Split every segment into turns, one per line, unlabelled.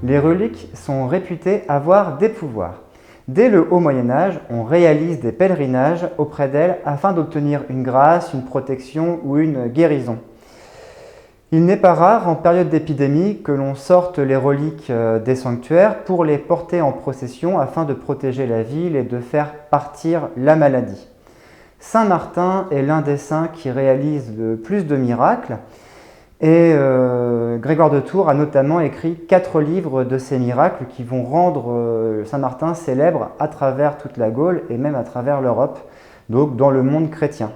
les reliques sont réputées avoir des pouvoirs. Dès le haut Moyen-Âge, on réalise des pèlerinages auprès d'elles afin d'obtenir une grâce, une protection ou une guérison. Il n'est pas rare, en période d'épidémie, que l'on sorte les reliques des sanctuaires pour les porter en procession afin de protéger la ville et de faire partir la maladie. Saint Martin est l'un des saints qui réalise le plus de miracles et Grégoire de Tours a notamment écrit 4 livres de ces miracles qui vont rendre Saint Martin célèbre à travers toute la Gaule et même à travers l'Europe, donc dans le monde chrétien.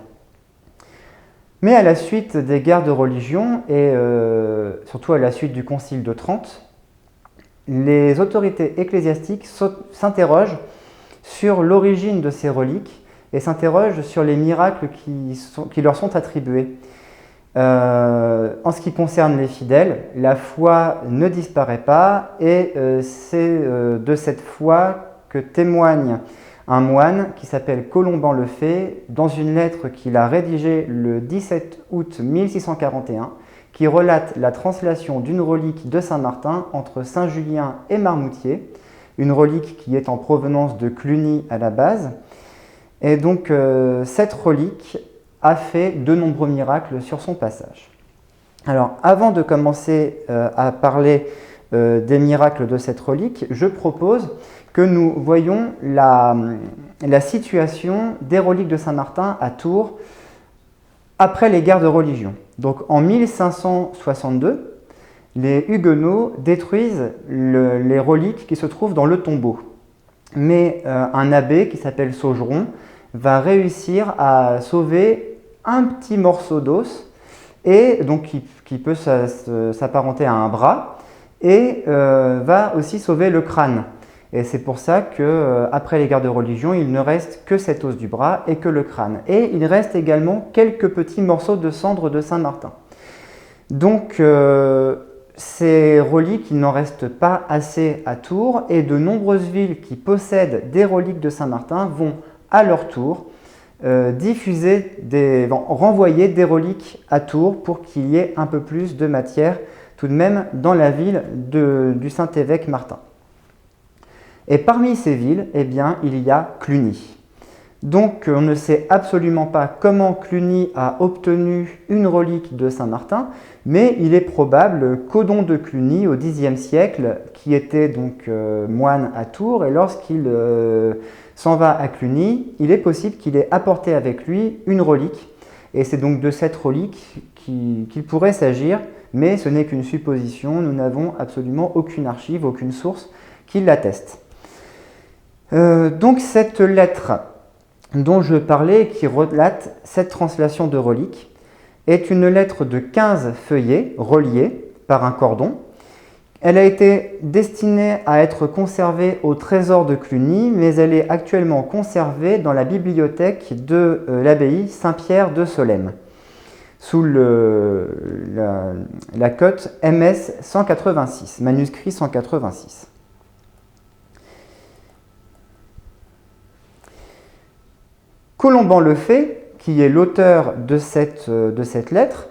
Mais à la suite des guerres de religion et surtout à la suite du Concile de Trente, les autorités ecclésiastiques s'interrogent sur l'origine de ces reliques et s'interrogent sur les miracles qui leur sont attribués. En ce qui concerne les fidèles, la foi ne disparaît pas et c'est de cette foi que témoigne un moine qui s'appelle Colomban le Fait dans une lettre qu'il a rédigée le 17 août 1641 qui relate la translation d'une relique de Saint-Martin entre Saint-Julien et Marmoutier, une relique qui est en provenance de Cluny à la base. Et donc cette relique a fait de nombreux miracles sur son passage. Alors avant de commencer à parler des miracles de cette relique, je propose que nous voyons la situation des reliques de Saint-Martin à Tours après les guerres de religion. Donc en 1562, les Huguenots détruisent les reliques qui se trouvent dans le tombeau. Mais un abbé qui s'appelle Saugeron va réussir à sauver un petit morceau d'os et donc qui peut s'apparenter à un bras et va aussi sauver le crâne. Et c'est pour ça qu'après les guerres de religion, il ne reste que cet os du bras et que le crâne. Et il reste également quelques petits morceaux de cendre de Saint-Martin. Donc ces reliques, il n'en reste pas assez à Tours et de nombreuses villes qui possèdent des reliques de Saint-Martin vont à leur tour renvoyer des reliques à Tours pour qu'il y ait un peu plus de matière tout de même dans la ville du Saint-Évêque Martin. Et parmi ces villes, eh bien, il y a Cluny. Donc on ne sait absolument pas comment Cluny a obtenu une relique de Saint-Martin, mais il est probable qu'Odon de Cluny, au Xe siècle, qui était donc moine à Tours, et lorsqu'il s'en va à Cluny, il est possible qu'il ait apporté avec lui une relique. Et c'est donc de cette relique qu'il pourrait s'agir, mais ce n'est qu'une supposition, nous n'avons absolument aucune archive, aucune source qui l'atteste. Donc cette lettre dont je parlais, qui relate cette translation de reliques, est une lettre de 15 feuillets reliés par un cordon. Elle a été destinée à être conservée au trésor de Cluny, mais elle est actuellement conservée dans la bibliothèque de l'abbaye Saint-Pierre de Solesmes, sous la cote MS 186, manuscrit 186. Colomban le Fait, qui est l'auteur de cette lettre,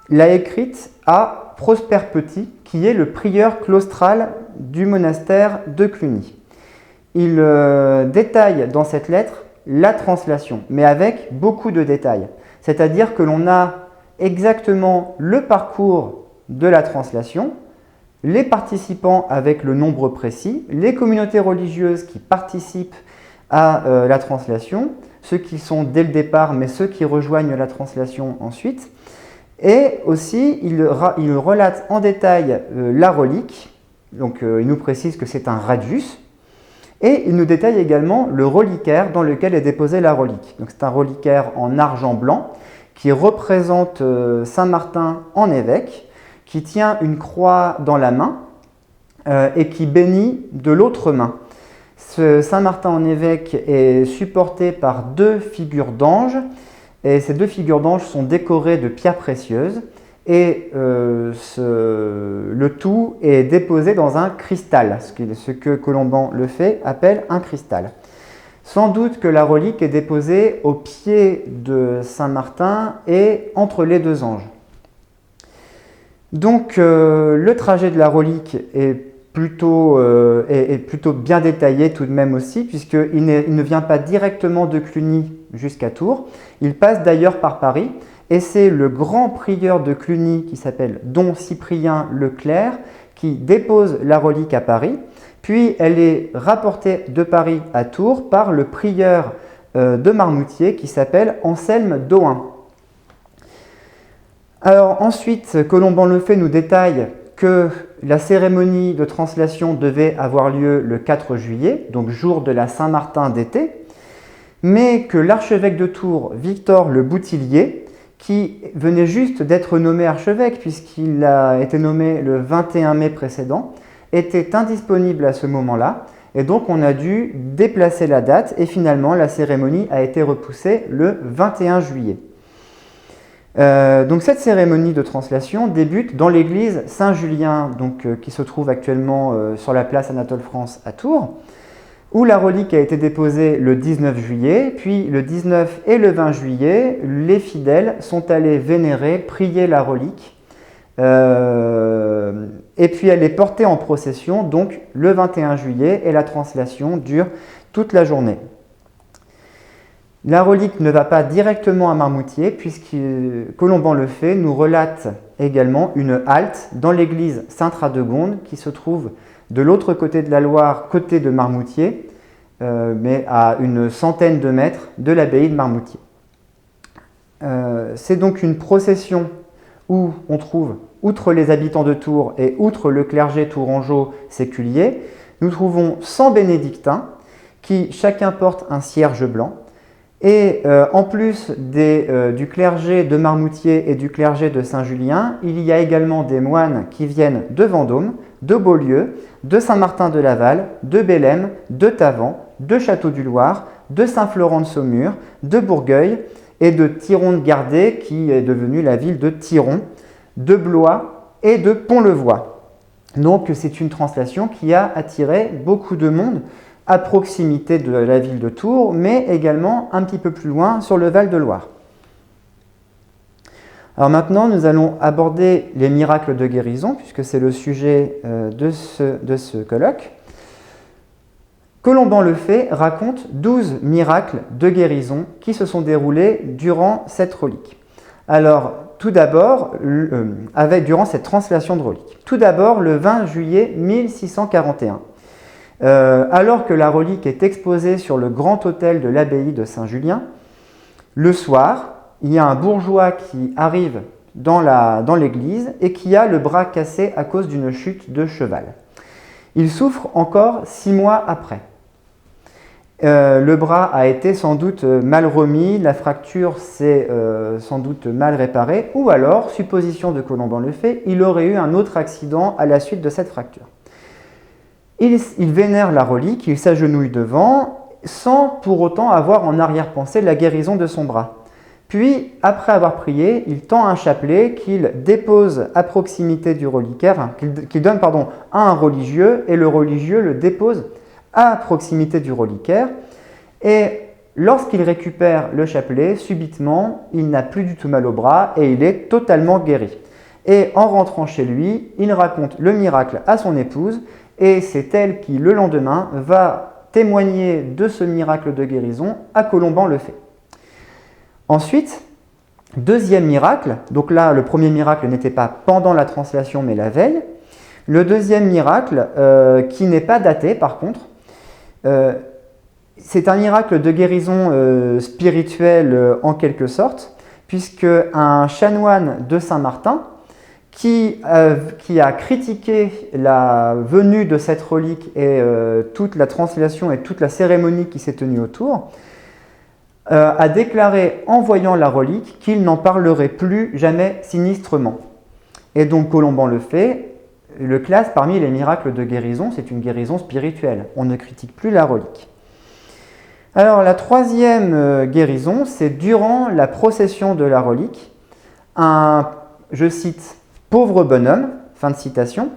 l'a écrite à Prosper Petit, qui est le prieur claustral du monastère de Cluny. Il détaille dans cette lettre la translation, mais avec beaucoup de détails. C'est-à-dire que l'on a exactement le parcours de la translation, les participants avec le nombre précis, les communautés religieuses qui participent à la translation, ceux qui sont dès le départ, mais ceux qui rejoignent la translation ensuite. Et aussi, il relate en détail la relique, donc il nous précise que c'est un radius, et il nous détaille également le reliquaire dans lequel est déposée la relique. Donc c'est un reliquaire en argent blanc qui représente Saint Martin en évêque, qui tient une croix dans la main et qui bénit de l'autre main. Ce Saint Martin en évêque est supporté par 2 figures d'anges, et ces 2 figures d'anges sont décorées de pierres précieuses, et le tout est déposé dans un cristal, ce que Colomban le Fait appelle un cristal. Sans doute que la relique est déposée au pied de Saint Martin et entre les 2 anges. Donc le trajet de la relique est est plutôt bien détaillé tout de même aussi, puisqu'il ne vient pas directement de Cluny jusqu'à Tours. Il passe d'ailleurs par Paris, et c'est le grand prieur de Cluny qui s'appelle Don Cyprien Leclerc qui dépose la relique à Paris, puis elle est rapportée de Paris à Tours par le prieur de Marmoutier qui s'appelle Anselme d'Ohain. Alors ensuite, Colomban-le-Fait nous détaille que la cérémonie de translation devait avoir lieu le 4 juillet, donc jour de la Saint-Martin d'été, mais que l'archevêque de Tours, Victor le Boutillier, qui venait juste d'être nommé archevêque puisqu'il a été nommé le 21 mai précédent, était indisponible à ce moment-là, et donc on a dû déplacer la date, et finalement la cérémonie a été repoussée le 21 juillet. Donc cette cérémonie de translation débute dans l'église Saint-Julien, qui se trouve actuellement sur la place Anatole France à Tours, où la relique a été déposée le 19 juillet, puis le 19 et le 20 juillet, les fidèles sont allés vénérer, prier la relique, et puis elle est portée en procession donc le 21 juillet, et la translation dure toute la journée. La relique ne va pas directement à Marmoutier, puisque Colomban-le-Fait nous relate également une halte dans l'église Sainte-Radegonde, qui se trouve de l'autre côté de la Loire, côté de Marmoutier, mais à une centaine de mètres de l'abbaye de Marmoutier. C'est donc une procession où on trouve, outre les habitants de Tours et outre le clergé tourangeau séculier, nous trouvons 100 bénédictins qui chacun porte un cierge blanc. Et en plus du clergé de Marmoutier et du clergé de Saint-Julien, il y a également des moines qui viennent de Vendôme, de Beaulieu, de Saint-Martin-de-Laval, de Bélem, de Tavan, de Château-du-Loir, de Saint-Florent-de-Saumur, de Bourgueil et de Thiron-de-Gardé, qui est devenue la ville de Thiron, de Blois et de Pont-le-Voix. Donc c'est une translation qui a attiré beaucoup de monde à proximité de la ville de Tours, mais également un petit peu plus loin sur le Val-de-Loire. Alors maintenant, nous allons aborder les miracles de guérison, puisque c'est le sujet de ce colloque. Colomban-le-Fait raconte 12 miracles de guérison qui se sont déroulés durant cette relique. Alors, tout d'abord, durant cette translation de relique. Tout d'abord, le 20 juillet 1641. Alors que la relique est exposée sur le grand autel de l'abbaye de Saint-Julien, le soir, il y a un bourgeois qui arrive dans l'église et qui a le bras cassé à cause d'une chute de cheval. Il souffre encore 6 mois après. Le bras a été sans doute mal remis, la fracture s'est sans doute mal réparée, ou alors, supposition de Colomban-le-Fait, il aurait eu un autre accident à la suite de cette fracture. Il vénère la relique, il s'agenouille devant, sans pour autant avoir en arrière-pensée la guérison de son bras. Puis, après avoir prié, il tend un chapelet qu'il dépose à proximité du reliquaire, qu'il donne à un religieux, et le religieux le dépose à proximité du reliquaire. Et lorsqu'il récupère le chapelet, subitement, il n'a plus du tout mal au bras et il est totalement guéri. Et en rentrant chez lui, il raconte le miracle à son épouse, et c'est elle qui, le lendemain, va témoigner de ce miracle de guérison à Colomban-le-Fait. Ensuite, deuxième miracle, donc là, le premier miracle n'était pas pendant la translation, mais la veille. Le deuxième miracle, qui n'est pas daté par contre, c'est un miracle de guérison spirituelle en quelque sorte, puisque un chanoine de Saint-Martin, qui a critiqué la venue de cette relique et toute la translation et toute la cérémonie qui s'est tenue autour, a déclaré en voyant la relique qu'il n'en parlerait plus jamais sinistrement. Et donc Colomban-le-Fait le classe parmi les miracles de guérison, c'est une guérison spirituelle. On ne critique plus la relique. Alors la troisième guérison, c'est durant la procession de la relique, je cite, pauvre bonhomme, fin de citation,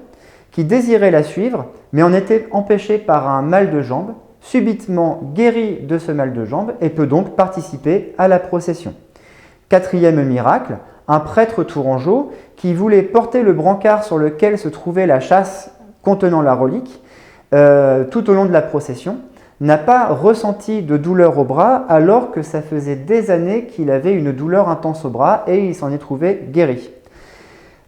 qui désirait la suivre, mais en était empêché par un mal de jambe, subitement guéri de ce mal de jambe et peut donc participer à la procession. Quatrième miracle, un prêtre tourangeau qui voulait porter le brancard sur lequel se trouvait la châsse contenant la relique tout au long de la procession, n'a pas ressenti de douleur au bras alors que ça faisait des années qu'il avait une douleur intense au bras et il s'en est trouvé guéri.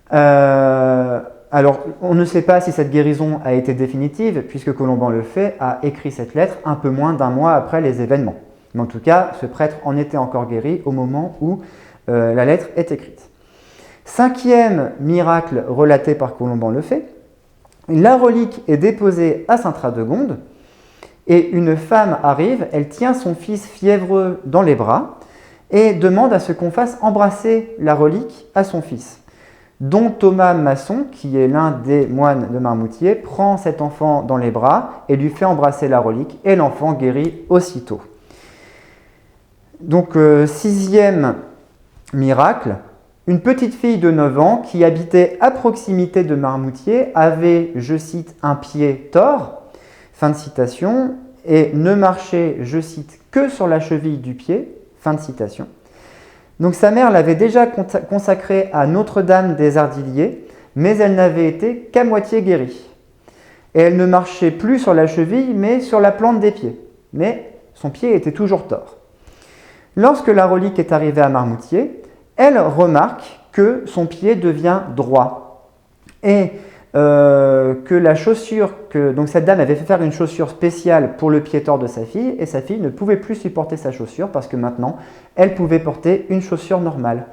Alors, on ne sait pas si cette guérison a été définitive puisque Colomban le Fait a écrit cette lettre un peu moins d'un mois après les événements. Mais en tout cas, ce prêtre en était encore guéri au moment où la lettre est écrite. Cinquième miracle relaté par Colomban le Fait, la relique est déposée à Saint-Radegonde et une femme arrive, elle tient son fils fiévreux dans les bras et demande à ce qu'on fasse embrasser la relique à son fils. Dont Thomas Masson, qui est l'un des moines de Marmoutier, prend cet enfant dans les bras et lui fait embrasser la relique et l'enfant guérit aussitôt. Donc, sixième miracle, une petite fille de 9 ans qui habitait à proximité de Marmoutier avait, je cite, un pied tort, fin de citation, et ne marchait, je cite, que sur la cheville du pied, fin de citation. Donc sa mère l'avait déjà consacrée à Notre-Dame des Ardiliers, mais elle n'avait été qu'à moitié guérie. Et elle ne marchait plus sur la cheville, mais sur la plante des pieds. Mais son pied était toujours tort. Lorsque la relique est arrivée à Marmoutier, elle remarque que son pied devient droit. Et que la chaussure, donc cette dame avait fait faire une chaussure spéciale pour le pied tort de sa fille, et sa fille ne pouvait plus supporter sa chaussure parce que maintenant, elle pouvait porter une chaussure normale.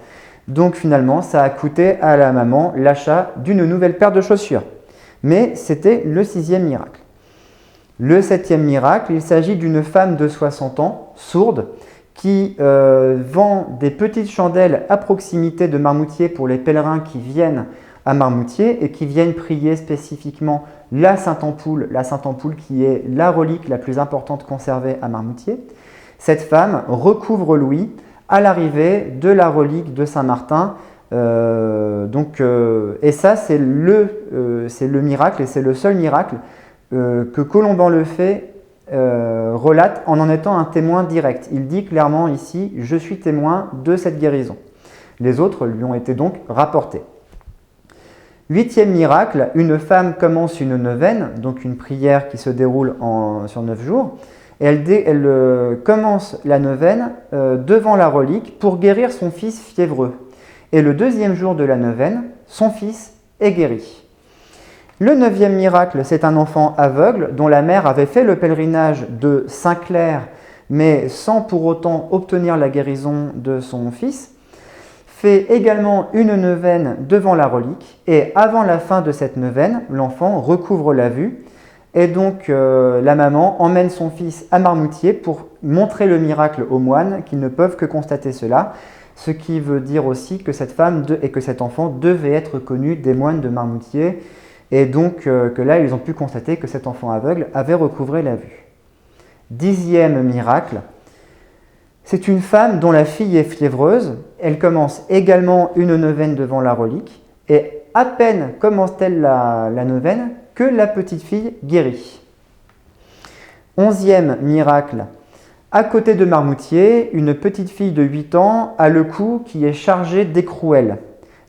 Donc finalement, ça a coûté à la maman l'achat d'une nouvelle paire de chaussures. Mais c'était le sixième miracle. Le septième miracle, il s'agit d'une femme de 60 ans, sourde, qui vend des petites chandelles à proximité de Marmoutier pour les pèlerins qui viennent à Marmoutier et qui viennent prier spécifiquement la Sainte-Ampoule qui est la relique la plus importante conservée à Marmoutier. Cette femme recouvre Louis à l'arrivée de la relique de Saint-Martin. Et ça, c'est le miracle et c'est le seul miracle que Colomban le Fait relate en étant un témoin direct. Il dit clairement ici « Je suis témoin de cette guérison ». Les autres lui ont été donc rapportés. Huitième miracle, une femme commence une neuvaine, donc une prière qui se déroule sur 9 jours, et elle commence la neuvaine devant la relique pour guérir son fils fiévreux. Et le deuxième jour de la neuvaine, son fils est guéri. Le neuvième miracle, c'est un enfant aveugle dont la mère avait fait le pèlerinage de Saint-Clair, mais sans pour autant obtenir la guérison de son fils, fait également une neuvaine devant la relique, et avant la fin de cette neuvaine, l'enfant recouvre la vue, et donc la maman emmène son fils à Marmoutier pour montrer le miracle aux moines qui ne peuvent que constater cela, ce qui veut dire aussi que cette femme et que cet enfant devaient être connus des moines de Marmoutier, et donc que là ils ont pu constater que cet enfant aveugle avait recouvré la vue. Dixième miracle, c'est une femme dont la fille est fiévreuse. Elle commence également une neuvaine devant la relique. Et à peine commence-t-elle la neuvaine que la petite fille guérit. Onzième miracle. À côté de Marmoutier, une petite fille de 8 ans a le cou qui est chargé d'écrouelles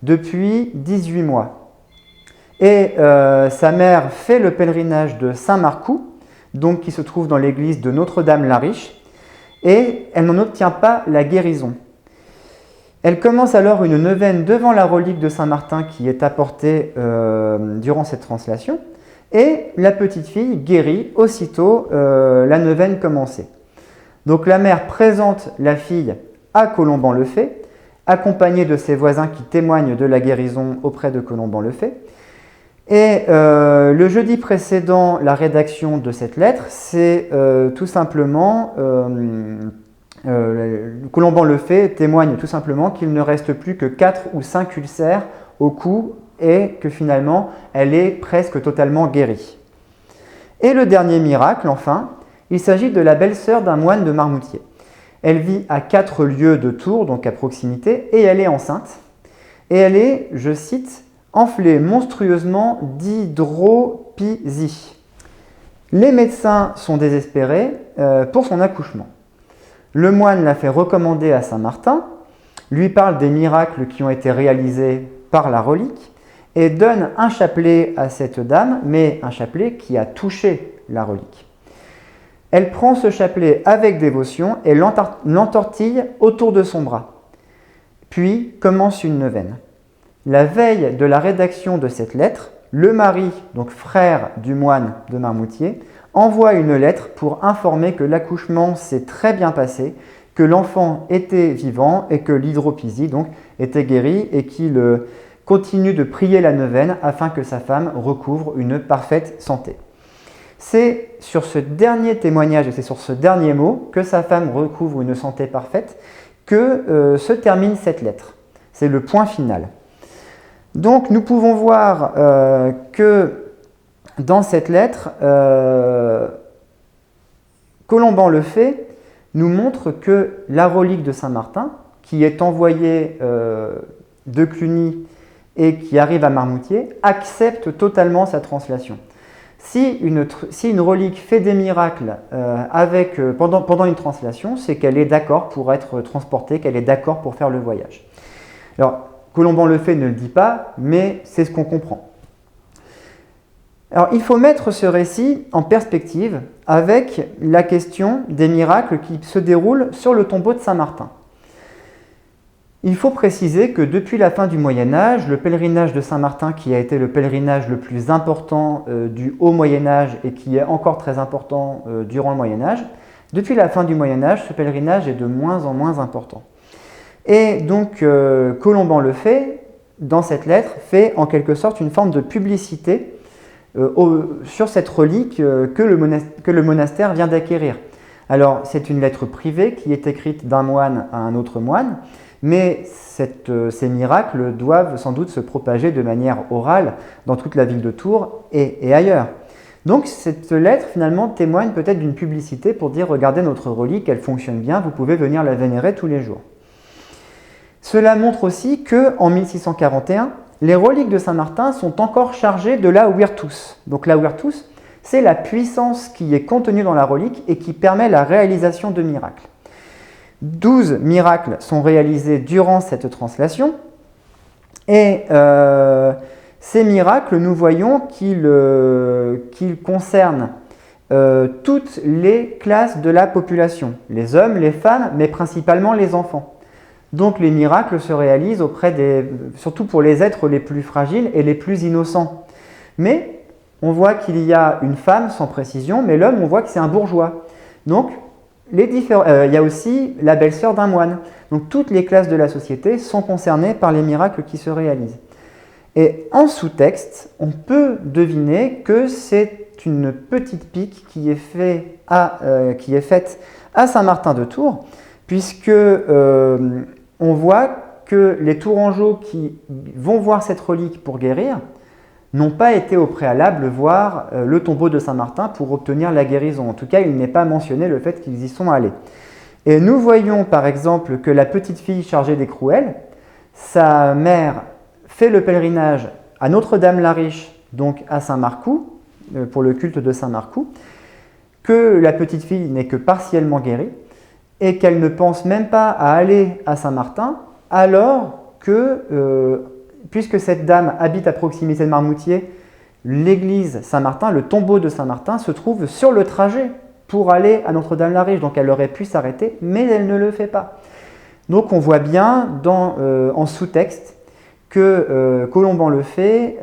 depuis 18 mois. Et sa mère fait le pèlerinage de Saint-Marcoux, donc qui se trouve dans l'église de Notre-Dame-la-Riche, et elle n'en obtient pas la guérison. Elle commence alors une neuvaine devant la relique de Saint-Martin qui est apportée durant cette translation, et la petite fille guérit aussitôt la neuvaine commencée. Donc la mère présente la fille à Colomban le Fait, accompagnée de ses voisins qui témoignent de la guérison auprès de Colomban le Fait. Et le jeudi précédant la rédaction de cette lettre, c'est tout simplement, Colomban le Fait témoigne tout simplement qu'il ne reste plus que 4 ou 5 ulcères au cou et que finalement elle est presque totalement guérie. Et le dernier miracle, enfin, il s'agit de la belle-sœur d'un moine de Marmoutier. Elle vit à 4 lieues de Tours, donc à proximité, et elle est enceinte. Et elle est, je cite, enflée monstrueusement d'hydropisie. Les médecins sont désespérés pour son accouchement. Le moine la fait recommander à Saint-Martin, lui parle des miracles qui ont été réalisés par la relique et donne un chapelet à cette dame, mais un chapelet qui a touché la relique. Elle prend ce chapelet avec dévotion et l'entortille autour de son bras. Puis commence une neuvaine. La veille de la rédaction de cette lettre, le mari, donc frère du moine de Marmoutier, envoie une lettre pour informer que l'accouchement s'est très bien passé, que l'enfant était vivant et que l'hydropisie donc était guérie et qu'il continue de prier la neuvaine afin que sa femme recouvre une parfaite santé. C'est sur ce dernier témoignage et c'est sur ce dernier mot que sa femme recouvre une santé parfaite que se termine cette lettre. C'est le point final. Donc nous pouvons voir que dans cette lettre, Colomban le fait nous montre que la relique de Saint-Martin, qui est envoyée de Cluny et qui arrive à Marmoutier, accepte totalement sa translation. Si une relique fait des miracles pendant une translation, c'est qu'elle est d'accord pour être transportée, qu'elle est d'accord pour faire le voyage. Alors, Colomban le fait ne le dit pas, mais c'est ce qu'on comprend. Alors, il faut mettre ce récit en perspective avec la question des miracles qui se déroulent sur le tombeau de Saint-Martin. Il faut préciser que depuis la fin du Moyen-Âge, le pèlerinage de Saint-Martin, qui a été le pèlerinage le plus important du Haut Moyen-Âge et qui est encore très important durant le Moyen-Âge, depuis la fin du Moyen-Âge, ce pèlerinage est de moins en moins important. Et donc, Colomban le fait, dans cette lettre, fait en quelque sorte une forme de publicité sur cette relique que le monastère vient d'acquérir. Alors, c'est une lettre privée qui est écrite d'un moine à un autre moine, mais ces miracles doivent sans doute se propager de manière orale dans toute la ville de Tours et ailleurs. Donc cette lettre finalement témoigne peut-être d'une publicité pour dire « Regardez notre relique, elle fonctionne bien, vous pouvez venir la vénérer tous les jours ». Cela montre aussi qu'en 1641, les reliques de Saint-Martin sont encore chargées de la virtus. Donc la virtus, c'est la puissance qui est contenue dans la relique et qui permet la réalisation de miracles. 12 miracles sont réalisés durant cette translation et ces miracles, nous voyons qu'ils concernent toutes les classes de la population, les hommes, les femmes, mais principalement les enfants. Donc les miracles se réalisent surtout pour les êtres les plus fragiles et les plus innocents. Mais on voit qu'il y a une femme sans précision, mais l'homme, on voit que c'est un bourgeois. Donc il y a aussi la belle-sœur d'un moine. Donc toutes les classes de la société sont concernées par les miracles qui se réalisent. Et en sous-texte, on peut deviner que c'est une petite pique qui est faite à Saint-Martin de Tours, puisque on voit que les Tourangeaux qui vont voir cette relique pour guérir n'ont pas été au préalable voir le tombeau de Saint-Martin pour obtenir la guérison. En tout cas, il n'est pas mentionné le fait qu'ils y sont allés. Et nous voyons par exemple que la petite fille chargée d'écrouelles, sa mère fait le pèlerinage à Notre-Dame-la-Riche, donc à Saint-Marcoux, pour le culte de Saint-Marcoux, que la petite fille n'est que partiellement guérie et qu'elle ne pense même pas à aller à Saint-Martin, alors que puisque cette dame habite à proximité de Marmoutier, l'église Saint-Martin, le tombeau de Saint-Martin, se trouve sur le trajet pour aller à Notre-Dame-la-Riche. Donc elle aurait pu s'arrêter, mais elle ne le fait pas. Donc on voit bien en sous-texte que Colomban le fait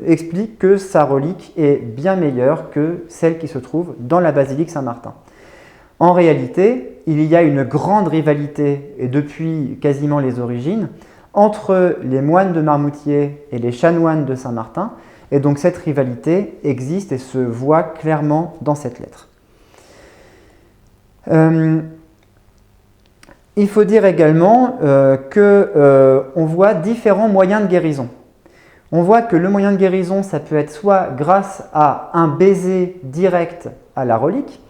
explique que sa relique est bien meilleure que celle qui se trouve dans la basilique Saint-Martin. En réalité, il y a une grande rivalité, et depuis quasiment les origines, entre les moines de Marmoutier et les chanoines de Saint-Martin, et donc cette rivalité existe et se voit clairement dans cette lettre. Il faut dire également qu'on voit différents moyens de guérison. On voit que le moyen de guérison, ça peut être soit grâce à un baiser direct à la relique.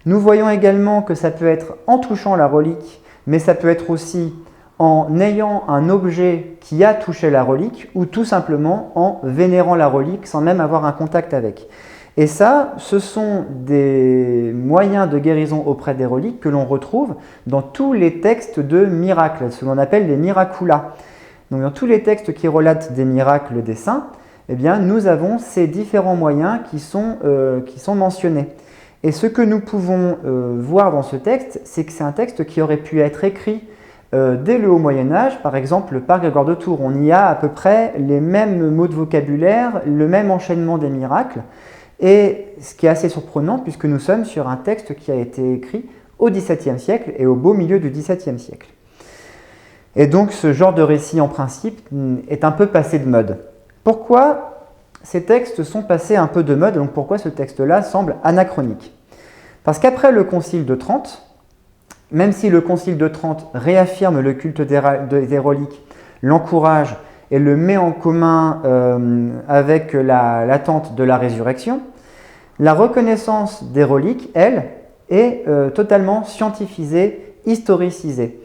Nous voyons également que ça peut être en touchant la relique, mais ça peut être aussi en ayant un objet qui a touché la relique ou tout simplement en vénérant la relique sans même avoir un contact avec. Et ça, ce sont des moyens de guérison auprès des reliques que l'on retrouve dans tous les textes de miracles, ce que l'on appelle les miracula. Donc dans tous les textes qui relatent des miracles des saints, eh bien, nous avons ces différents moyens qui sont mentionnés. Et ce que nous pouvons voir dans ce texte, c'est que c'est un texte qui aurait pu être écrit dès le haut Moyen-Âge, par exemple par Grégoire de Tours. On y a à peu près les mêmes mots de vocabulaire, le même enchaînement des miracles, et ce qui est assez surprenant puisque nous sommes sur un texte qui a été écrit au XVIIe siècle et au beau milieu du XVIIe siècle. Et donc ce genre de récit en principe est un peu passé de mode. Pourquoi ces textes sont passés un peu de mode, donc pourquoi ce texte-là semble anachronique? Parce qu'après le Concile de Trente, même si le Concile de Trente réaffirme le culte des reliques, l'encourage et le met en commun avec l'attente de la résurrection, la reconnaissance des reliques, elle, est totalement scientifisée, historicisée.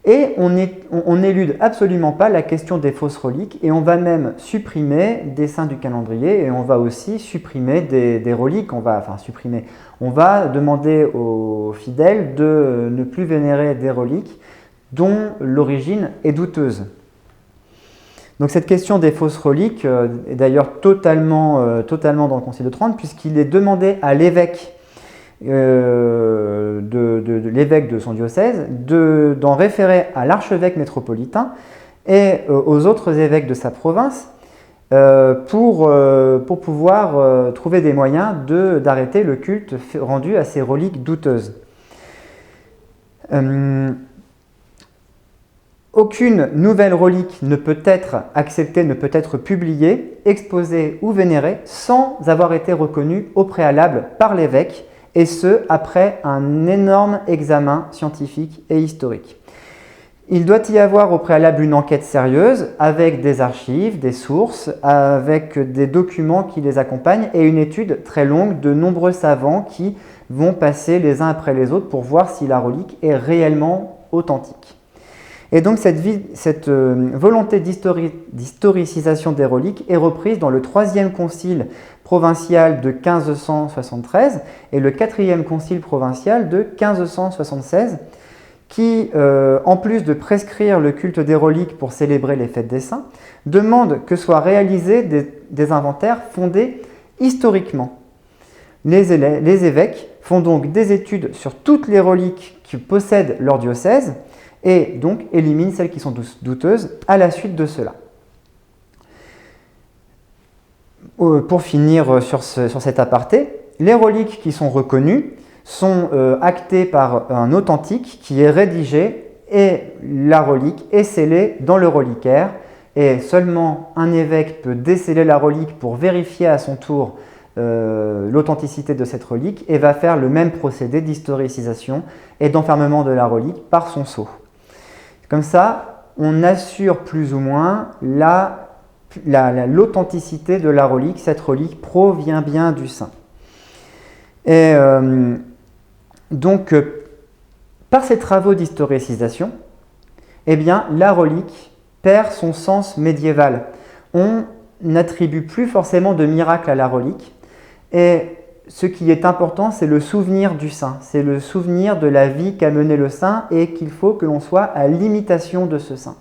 Et on n'élude absolument pas la question des fausses reliques et on va même supprimer des saints du calendrier et on va aussi supprimer des reliques. On va demander aux fidèles de ne plus vénérer des reliques dont l'origine est douteuse. Donc cette question des fausses reliques est d'ailleurs totalement dans le Concile de Trente puisqu'il est demandé à l'évêque l'évêque de son diocèse d'en référer à l'archevêque métropolitain et aux autres évêques de sa province pour pouvoir trouver des moyens d'arrêter le culte rendu à ces reliques douteuses. Aucune nouvelle relique ne peut être acceptée, ne peut être publiée, exposée ou vénérée sans avoir été reconnue au préalable par l'évêque, et ce, après un énorme examen scientifique et historique. Il doit y avoir au préalable une enquête sérieuse, avec des archives, des sources, avec des documents qui les accompagnent, et une étude très longue de nombreux savants qui vont passer les uns après les autres pour voir si la relique est réellement authentique. Et donc cette volonté d'historicisation des reliques est reprise dans le 3e concile provincial de 1573 et le 4e concile provincial de 1576 qui, en plus de prescrire le culte des reliques pour célébrer les fêtes des saints, demande que soient réalisés des inventaires fondés historiquement. Les évêques font donc des études sur toutes les reliques que possèdent leur diocèse et donc éliminent celles qui sont douteuses à la suite de cela. Pour finir sur cet aparté, les reliques qui sont reconnues sont actées par un authentique qui est rédigé et la relique est scellée dans le reliquaire et seulement un évêque peut déceler la relique pour vérifier à son tour l'authenticité de cette relique et va faire le même procédé d'historicisation et d'enfermement de la relique par son sceau. Comme ça, on assure plus ou moins l'authenticité de la relique. Cette relique provient bien du saint. Et donc, par ces travaux d'historicisation, eh bien, la relique perd son sens médiéval. On n'attribue plus forcément de miracle à la relique. Et ce qui est important, c'est le souvenir du saint. C'est le souvenir de la vie qu'a menée le saint et qu'il faut que l'on soit à l'imitation de ce saint.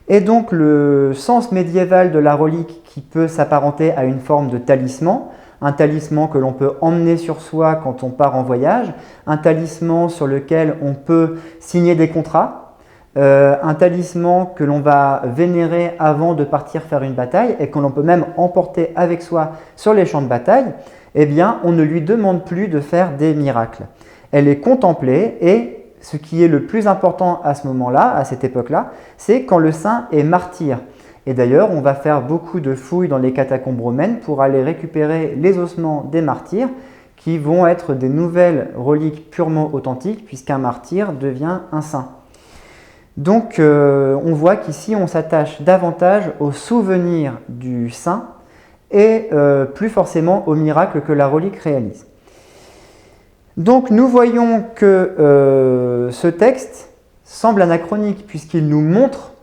Et donc le sens médiéval de la relique qui peut s'apparenter à une forme de talisman, un talisman que l'on peut emmener sur soi quand on part en voyage, un talisman sur lequel on peut signer des contrats, un talisman que l'on va vénérer avant de partir faire une bataille et que l'on peut même emporter avec soi sur les champs de bataille, eh bien, on ne lui demande plus de faire des miracles. Elle est contemplée et ce qui est le plus important à ce moment-là, à cette époque-là, c'est quand le saint est martyr. Et d'ailleurs, on va faire beaucoup de fouilles dans les catacombes romaines pour aller récupérer les ossements des martyrs qui vont être des nouvelles reliques purement authentiques puisqu'un martyr devient un saint. Donc, on voit qu'ici, on s'attache davantage au souvenir du saint et plus forcément au miracle que la relique réalise. Donc nous voyons que ce texte semble anachronique puisqu'il nous montre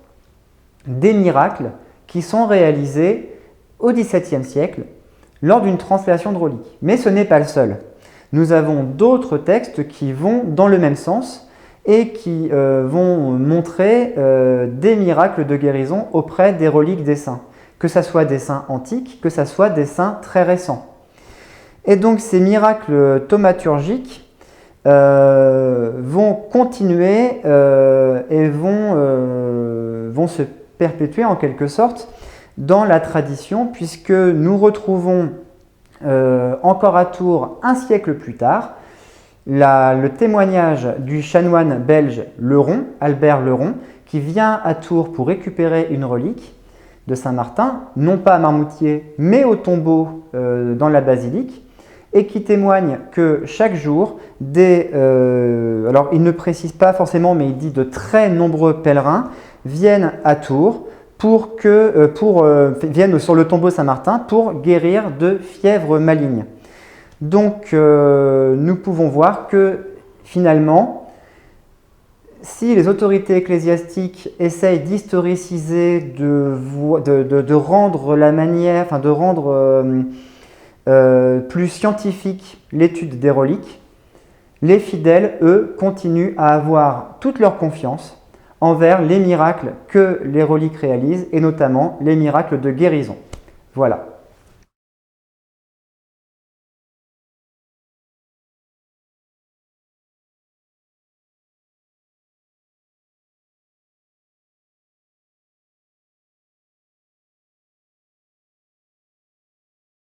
des miracles qui sont réalisés au XVIIe siècle lors d'une translation de reliques. Mais ce n'est pas le seul. Nous avons d'autres textes qui vont dans le même sens et qui vont montrer des miracles de guérison auprès des reliques des saints, que ce soit des saints antiques, que ce soit des saints très récents. Et donc ces miracles thaumaturgiques vont continuer et vont se perpétuer en quelque sorte dans la tradition, puisque nous retrouvons encore à Tours, un siècle plus tard, le témoignage du chanoine belge Leron, Albert Leron, qui vient à Tours pour récupérer une relique de Saint-Martin, non pas à Marmoutier, mais au tombeau dans la basilique, et qui témoigne que chaque jour, alors il ne précise pas forcément, mais il dit de très nombreux pèlerins viennent à Tours viennent sur le tombeau Saint-Martin pour guérir de fièvre maligne. Donc nous pouvons voir que finalement, si les autorités ecclésiastiques essayent d'historiciser, de rendre la manière, enfin de rendre plus scientifique l'étude des reliques, les fidèles, eux, continuent à avoir toute leur confiance envers les miracles que les reliques réalisent, et notamment les miracles de guérison. Voilà.